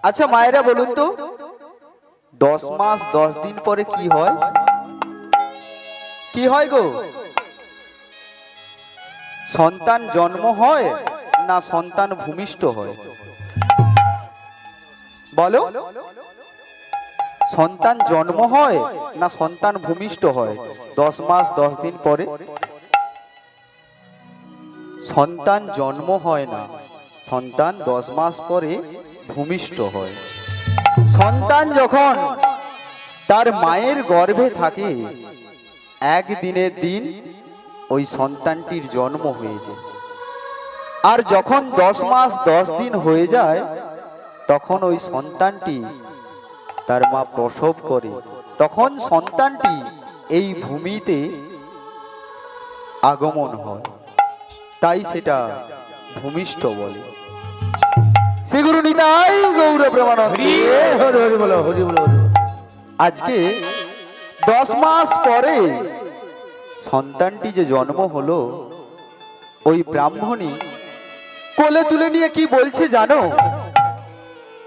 আচ্ছা মায়েরা বলুন তো 10 মাস 10 দিন পরে কি হয়? কি হয় গো? সন্তান জন্ম হয় না সন্তান ভূমিষ্ঠ হয়? বলো, সন্তান জন্ম হয় না সন্তান ভূমিষ্ঠ হয় 10 মাস 10 দিন পরে? সন্তান জন্ম হয় না, সন্তান 10 মাস পরে ভূমিষ্ঠ হয়। সন্তান যখন তার মায়ের গর্ভে থাকে একদিনের দিন ওই সন্তানটির জন্ম হয়েছে। আর যখন 10 মাস 10 দিন হয়ে যায় তখন ওই সন্তানটি তার মা প্রসব করে, তখন সন্তানটি এই ভূমিতে আগমন হয়, তাই সেটা ভূমিষ্ঠ বলে। শ্রী গুরু নিতাই গৌর প্রেমানন্দে। আজকে 10 মাস পরে সন্তানটি যে জন্ম হলো, ওই ব্রাহ্মণী কোলে তুলে নিয়ে কি বলছে জানো?